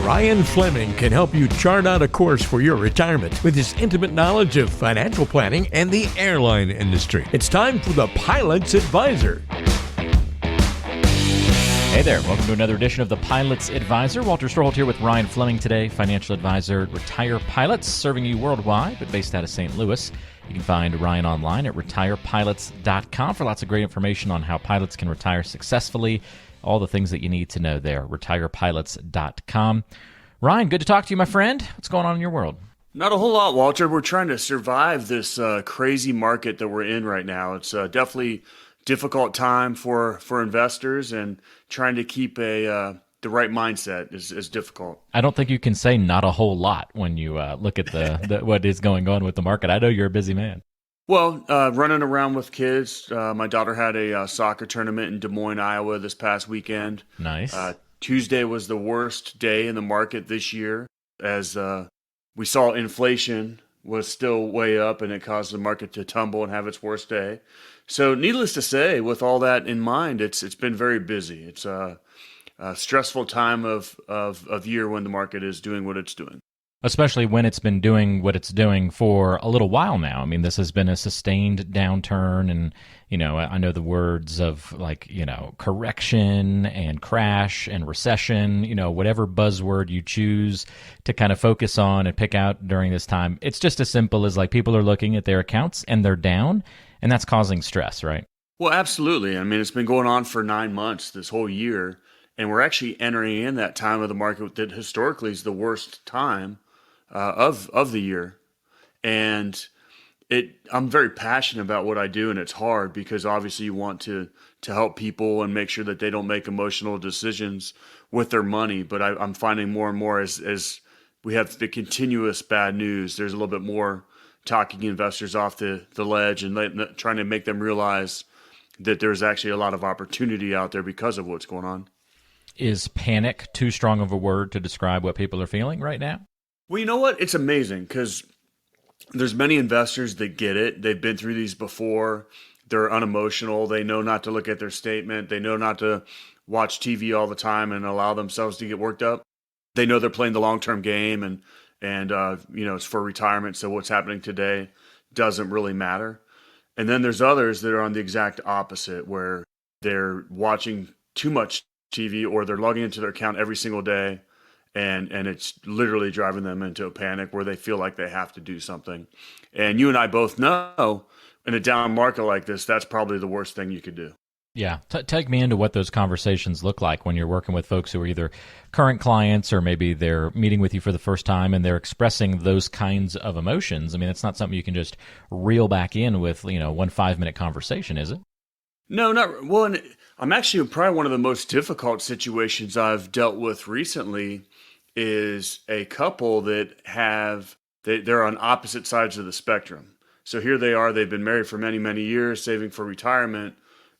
Ryan Fleming can help you chart out a course for your retirement with his intimate knowledge of financial planning and the airline industry. It's time for the Pilot's Advisor. Hey there, welcome to another edition of the Pilot's Advisor. Walter Stroholt here with Ryan Fleming today, financial advisor at Retire Pilots, serving you worldwide, but based out of St. Louis. You can find Ryan online at retirepilots.com for lots of great information on how pilots can retire successfully, all the things that you need to know there, retirepilots.com. Ryan, good to talk to you, my friend. What's going on in your world? Not a whole lot, Walter. We're trying to survive this crazy market that we're in right now. It's definitely difficult time for investors, and trying to keep the right mindset is difficult. I don't think you can say not a whole lot when you look at the what is going on with the market. I know you're a busy man. Well, running around with kids. My daughter had a soccer tournament in Des Moines, Iowa this past weekend. Nice. Tuesday was the worst day in the market this year, as we saw inflation was still way up, and it caused the market to tumble and have its worst day. So needless to say, with all that in mind, it's been very busy. It's a stressful time of year when the market is doing what it's doing. Especially when it's been doing what it's doing for a little while now. I mean, this has been a sustained downturn, and, I know the words of correction and crash and recession, whatever buzzword you choose to kind of focus on and pick out during this time. It's just as simple as people are looking at their accounts and they're down, and that's causing stress, right? Well, absolutely. I mean, it's been going on for 9 months, this whole year, and we're actually entering in that time of the market that historically is the worst time of the year. And I'm very passionate about what I do, and it's hard because obviously you want to help people and make sure that they don't make emotional decisions with their money. But I'm finding more and more as we have the continuous bad news, there's a little bit more talking investors off the ledge and trying to make them realize that there's actually a lot of opportunity out there because of what's going on. Is panic too strong of a word to describe what people are feeling right now? Well, you know what? It's amazing because there's many investors that get it. They've been through these before. They're unemotional. They know not to look at their statement. They know not to watch TV all the time and allow themselves to get worked up. They know they're playing the long-term game, and it's for retirement. So what's happening today doesn't really matter. And then there's others that are on the exact opposite, where they're watching too much TV, or they're logging into their account every single day. And it's literally driving them into a panic where they feel like they have to do something. And you and I both know in a down market like this, that's probably the worst thing you could do. Yeah. Take me into what those conversations look like when you're working with folks who are either current clients or maybe they're meeting with you for the first time and they're expressing those kinds of emotions. I mean, it's not something you can just reel back in with, 1 5-minute conversation, is it? No, not well. And I'm actually probably one of the most difficult situations I've dealt with recently is a couple that they're on opposite sides of the spectrum. So here they are, they've been married for many, many years, saving for retirement.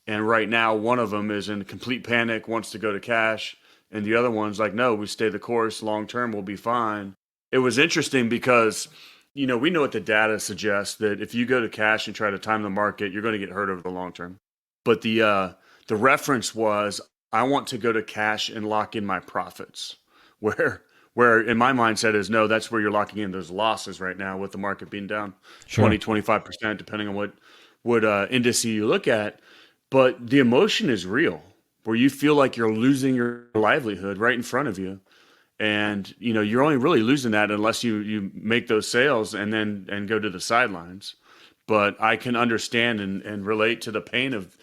And right now, one of them is in complete panic, wants to go to cash. And the other one's like, no, we stay the course, long-term, we'll be fine. It was interesting because, we know what the data suggests, that if you go to cash and try to time the market, you're going to get hurt over the long term. But the reference was, I want to go to cash and lock in my profits. Where in my mindset is, no, that's where you're locking in those losses right now with the market being down 20-25%, depending on what index you look at. But the emotion is real, where you feel like you're losing your livelihood right in front of you. And, you're only really losing that unless you make those sales and go to the sidelines. But I can understand and relate to the pain of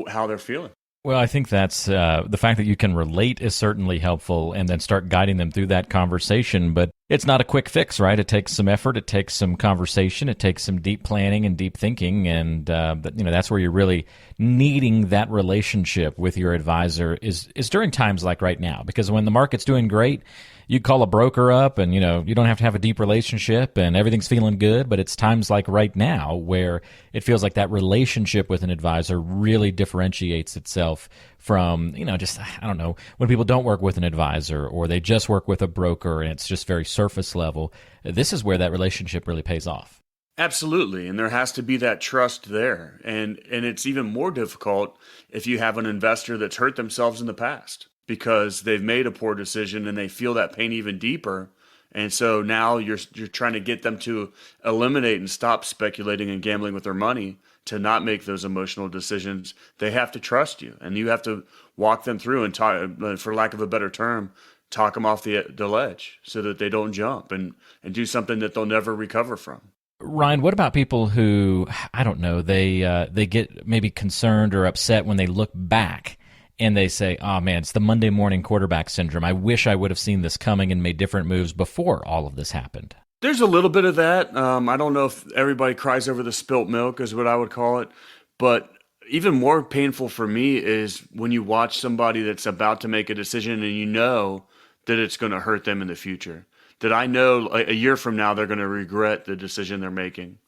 how they're feeling. Well, I think that's the fact that you can relate is certainly helpful, and then start guiding them through that conversation. But it's not a quick fix, right? It takes some effort. It takes some conversation. It takes some deep planning and deep thinking. And that's where you're really needing that relationship with your advisor is during times like right now. Because when the market's doing great, you call a broker up and, you don't have to have a deep relationship and everything's feeling good. But it's times like right now where it feels like that relationship with an advisor really differentiates itself from, when people don't work with an advisor or they just work with a broker and it's just very surface level. This is where that relationship really pays off. Absolutely. And there has to be that trust there. And it's even more difficult if you have an investor that's hurt themselves in the past. because they've made a poor decision and they feel that pain even deeper. And so now you're trying to get them to eliminate and stop speculating and gambling with their money, to not make those emotional decisions. They have to trust you, and you have to walk them through and talk, for lack of a better term, talk them off the ledge so that they don't jump and do something that they'll never recover from. Ryan, what about people who, I don't know, they get maybe concerned or upset when they look back and they say, oh man, it's the Monday morning quarterback syndrome. I wish I would have seen this coming and made different moves before all of this happened. There's a little bit of that. I don't know if everybody cries over the spilt milk is what I would call it. But even more painful for me is when you watch somebody that's about to make a decision and you know that it's going to hurt them in the future. That I know a year from now they're going to regret the decision they're making.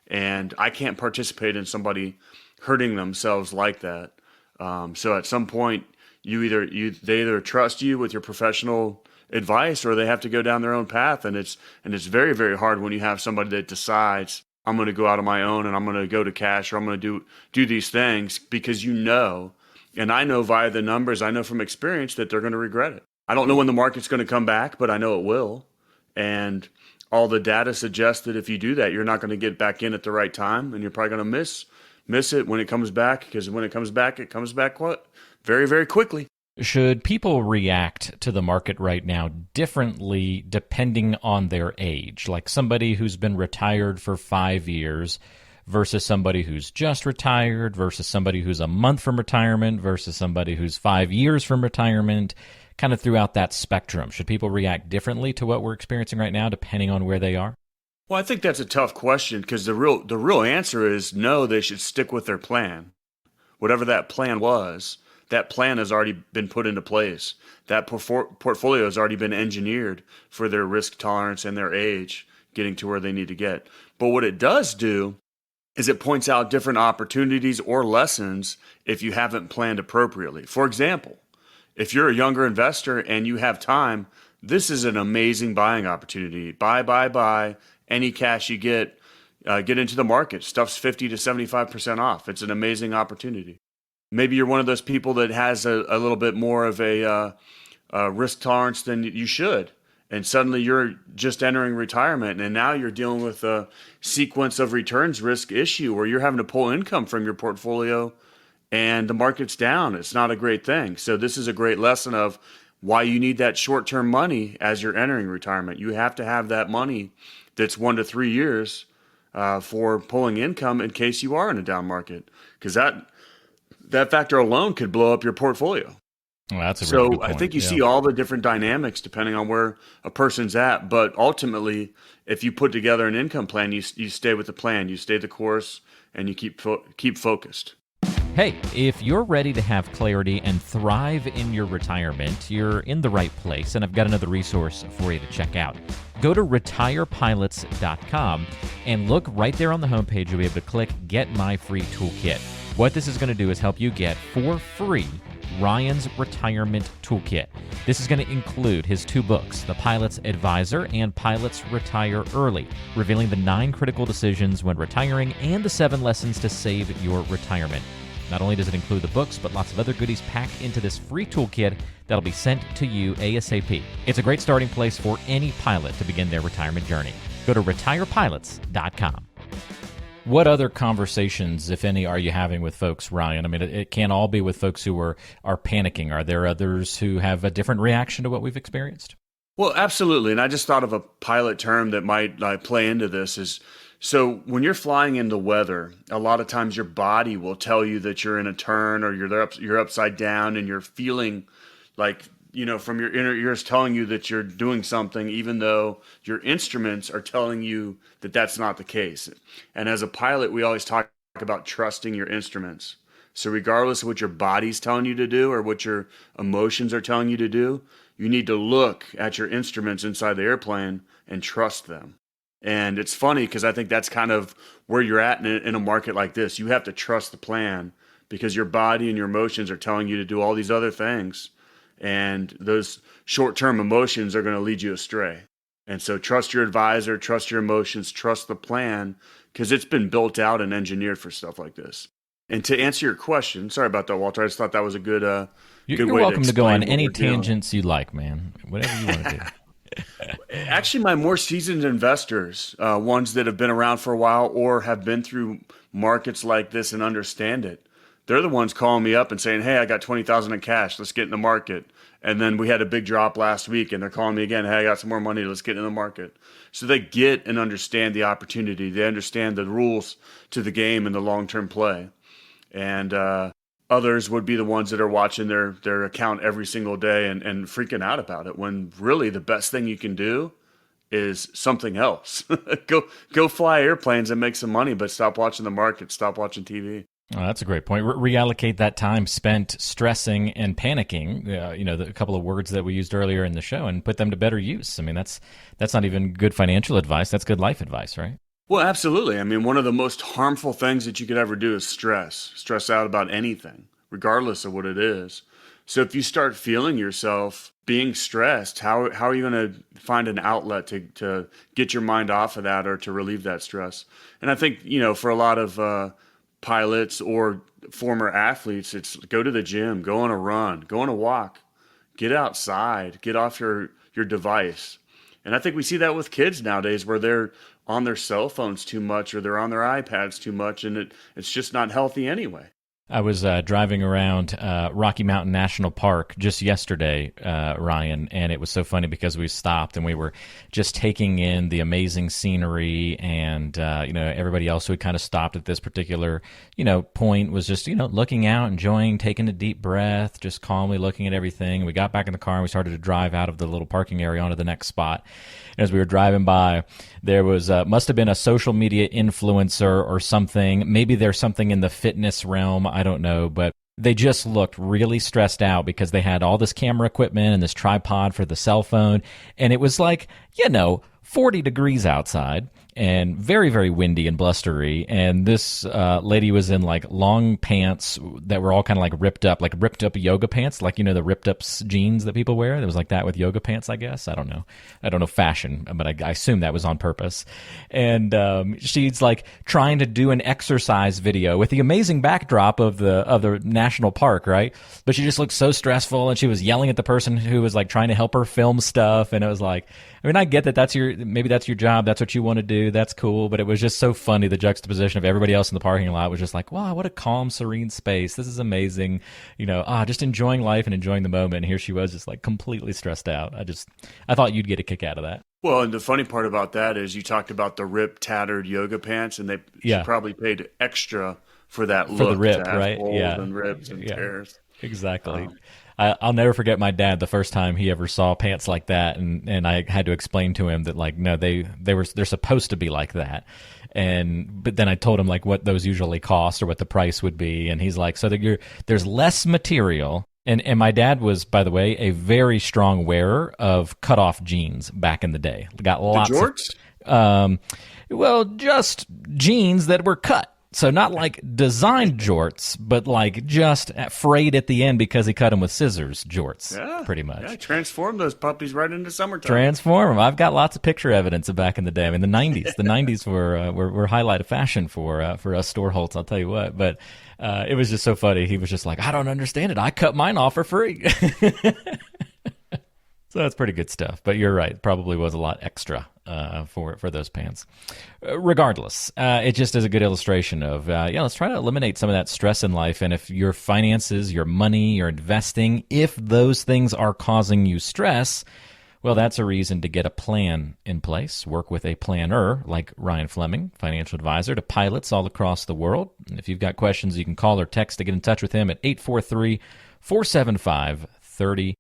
And I can't participate in somebody hurting themselves like that. So at some point, they either trust you with your professional advice, or they have to go down their own path. And it's very, very hard when you have somebody that decides, I'm going to go out on my own and I'm going to go to cash, or I'm going to do these things, because and I know via the numbers, I know from experience that they're going to regret it. I don't know when the market's going to come back, but I know it will. And all the data suggests that if you do that, you're not going to get back in at the right time, and you're probably going to miss it when it comes back, because when it comes back very, very quickly. Should people react to the market right now differently depending on their age? Like somebody who's been retired for 5 years versus somebody who's just retired versus somebody who's a month from retirement versus somebody who's 5 years from retirement, kind of throughout that spectrum. Should people react differently to what we're experiencing right now depending on where they are? Well, I think that's a tough question, because the real answer is no, they should stick with their plan. Whatever that plan was, that plan has already been put into place. That portfolio has already been engineered for their risk tolerance and their age, getting to where they need to get. But what it does do is it points out different opportunities or lessons if you haven't planned appropriately. For example, if you're a younger investor and you have time, this is an amazing buying opportunity. Buy. Any cash you get into the market. Stuff's 50 to 75% off. It's an amazing opportunity. Maybe you're one of those people that has a little bit more of a risk tolerance than you should. And suddenly you're just entering retirement, and now you're dealing with a sequence of returns risk issue where you're having to pull income from your portfolio and the market's down. It's not a great thing. So this is a great lesson of why you need that short-term money as you're entering retirement. You have to have that money that's 1 to 3 years for pulling income in case you are in a down market, because that factor alone could blow up your portfolio. Well, that's a really good point. I think you see all the different dynamics depending on where a person's at. But ultimately, if you put together an income plan, you stay with the plan, you stay the course, and you keep focused. Hey, if you're ready to have clarity and thrive in your retirement, you're in the right place, and I've got another resource for you to check out. Go to retirepilots.com and look right there on the homepage. You'll be able to click Get My Free Toolkit. What this is going to do is help you get, for free, Ryan's Retirement Toolkit. This is going to include his 2 books, The Pilot's Advisor and Pilots Retire Early, revealing the 9 critical decisions when retiring and the 7 lessons to save your retirement. Not only does it include the books, but lots of other goodies packed into this free toolkit that'll be sent to you ASAP. It's a great starting place for any pilot to begin their retirement journey. Go to retirepilots.com. What other conversations, if any, are you having with folks, Ryan? I mean, it can't all be with folks who are panicking. Are there others who have a different reaction to what we've experienced? Well, absolutely. And I just thought of a pilot term that might play into this is, so when you're flying in the weather, a lot of times your body will tell you that you're in a turn, or you're upside down, and you're feeling like, from your inner ears telling you that you're doing something, even though your instruments are telling you that that's not the case. And as a pilot, we always talk about trusting your instruments. So regardless of what your body's telling you to do or what your emotions are telling you to do, you need to look at your instruments inside the airplane and trust them. And it's funny because I think that's kind of where you're at in a market like this. You have to trust the plan because your body and your emotions are telling you to do all these other things. And those short-term emotions are going to lead you astray. And so trust your advisor, trust your emotions, trust the plan, because it's been built out and engineered for stuff like this. And to answer your question, sorry about that, Walter. I just thought that was a good You're way welcome to go on any what we're doing. tangents you like, man. Whatever you want to do. Actually, my more seasoned investors, ones that have been around for a while or have been through markets like this and understand it, they're the ones calling me up and saying, "Hey, I got 20,000 in cash. Let's get in the market." And then we had a big drop last week, and they're calling me again. "Hey, I got some more money. Let's get in the market." So they get and understand the opportunity. They understand the rules to the game and the long-term play. And others would be the ones that are watching their account every single day and freaking out about it, when really the best thing you can do is something else. Go fly airplanes and make some money, but stop watching the market, stop watching TV. Oh, that's a great point. Reallocate that time spent stressing and panicking, a couple of words that we used earlier in the show, and put them to better use. I mean, that's not even good financial advice. That's good life advice, right? Well, absolutely. I mean, one of the most harmful things that you could ever do is stress out about anything, regardless of what it is. So if you start feeling yourself being stressed, how are you going to find an outlet to get your mind off of that or to relieve that stress? And I think, for a lot of pilots or former athletes, it's go to the gym, go on a run, go on a walk, get outside, get off your device. And I think we see that with kids nowadays, where they're on their cell phones too much or they're on their iPads too much, and it's just not healthy anyway. I was driving around Rocky Mountain National Park just yesterday, Ryan, and it was so funny because we stopped and we were just taking in the amazing scenery, and everybody else who had kind of stopped at this particular point was just looking out, enjoying, taking a deep breath, just calmly looking at everything. We got back in the car and we started to drive out of the little parking area onto the next spot. And as we were driving by, there was must have been a social media influencer or something. Maybe there's something in the fitness realm. I don't know, but they just looked really stressed out because they had all this camera equipment and this tripod for the cell phone. And it was like, 40 degrees outside and very, very windy and blustery. And this lady was in like long pants that were all kind of like ripped up yoga pants, like, the ripped up jeans that people wear. It was like that with yoga pants, I guess. I don't know fashion, but I assume that was on purpose. And she's like trying to do an exercise video with the amazing backdrop of the national park, right? But she just looked so stressful, and she was yelling at the person who was like trying to help her film stuff. And it was like, I mean, I get that maybe that's your job. That's what you want to do. That's cool. But it was just so funny. The juxtaposition of everybody else in the parking lot was just like, wow, what a calm, serene space. This is amazing. Just enjoying life and enjoying the moment. And here she was just like completely stressed out. I thought you'd get a kick out of that. Well, and the funny part about that is you talked about the ripped, tattered yoga pants, and she probably paid extra for that look. For the rip, to have right? holes Yeah. and rips and tears. Exactly. I'll never forget my dad the first time he ever saw pants like that, and I had to explain to him that like, no, they're supposed to be like that. But then I told him like what those usually cost or what the price would be, and he's like, so there's less material. And my dad was, by the way, a very strong wearer of cutoff jeans back in the day. Got lots the jorts? Just jeans that were cut. So not like designed jorts, but like just frayed at the end because he cut them with scissors jorts, pretty much. Yeah, transform those puppies right into summertime. Transform them. I've got lots of picture evidence of back in the day. I mean, the 90s. The 90s were highlight of fashion for us Storholtz, I'll tell you what. But it was just so funny. He was just like, I don't understand it. I cut mine off for free. So that's pretty good stuff. But you're right. Probably was a lot extra for those pants. Regardless, it just is a good illustration of, let's try to eliminate some of that stress in life. And if your finances, your money, your investing, if those things are causing you stress, well, that's a reason to get a plan in place. Work with a planner like Ryan Fleming, financial advisor to pilots all across the world. And if you've got questions, you can call or text to get in touch with him at 843-475-3038.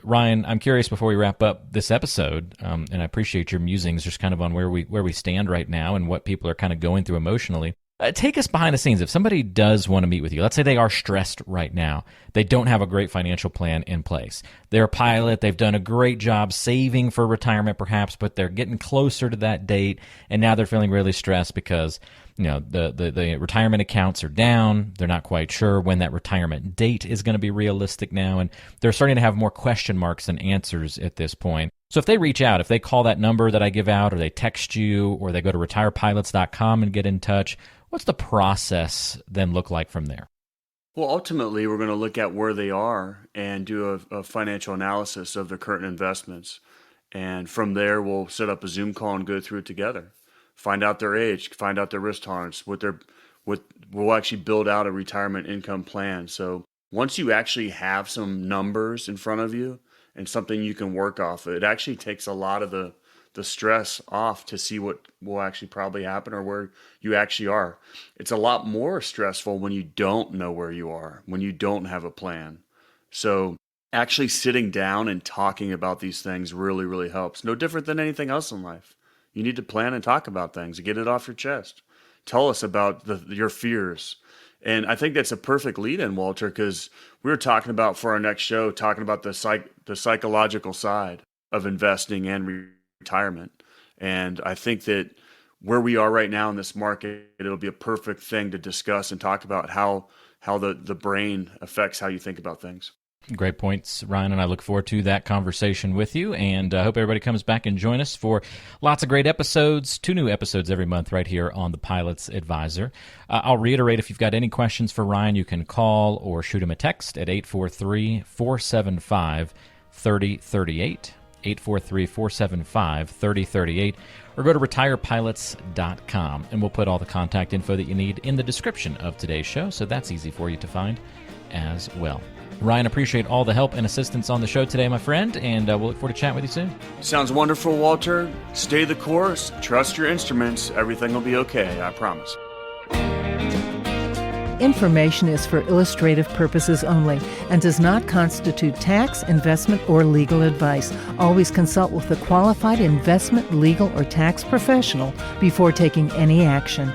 Ryan, I'm curious before we wrap up this episode, and I appreciate your musings just kind of on where we stand right now and what people are kind of going through emotionally. Take us behind the scenes. If somebody does want to meet with you, let's say they are stressed right now. They don't have a great financial plan in place. They're a pilot. They've done a great job saving for retirement perhaps, but they're getting closer to that date, and now they're feeling really stressed because the retirement accounts are down. They're not quite sure when that retirement date is going to be realistic now, and they're starting to have more question marks than answers at this point. So if they reach out, if they call that number that I give out, or they text you, or they go to retirepilots.com and get in touch, What's the process then look like from there? Well, ultimately, we're going to look at where they are and do a financial analysis of their current investments. And from there, we'll set up a Zoom call and go through it together. Find out their age, find out their risk tolerance, what we'll actually build out a retirement income plan. So once you actually have some numbers in front of you and something you can work off, it actually takes a lot of the stress off to see what will actually probably happen or where you actually are. It's a lot more stressful when you don't know where you are, when you don't have a plan. So actually sitting down and talking about these things really, really helps. No different than anything else in life. You need to plan and talk about things, get it off your chest. Tell us about your fears. And I think that's a perfect lead-in, Walter, because we were talking about for our next show, talking about the psychological side of investing and retirement. And I think that where we are right now in this market, it'll be a perfect thing to discuss and talk about how the brain affects how you think about things. Great points, Ryan, and I look forward to that conversation with you, and I hope everybody comes back and join us for lots of great episodes, 2 new episodes every month right here on The Pilot's Advisor. I'll reiterate, if you've got any questions for Ryan, you can call or shoot him a text at 843-475-3038, 843-475-3038, or go to retirepilots.com, and we'll put all the contact info that you need in the description of today's show, so that's easy for you to find as well. Ryan, appreciate all the help and assistance on the show today, my friend, and we'll look forward to chatting with you soon. Sounds wonderful, Walter. Stay the course. Trust your instruments. Everything will be okay, I promise. Information is for illustrative purposes only and does not constitute tax, investment, or legal advice. Always consult with a qualified investment, legal, or tax professional before taking any action.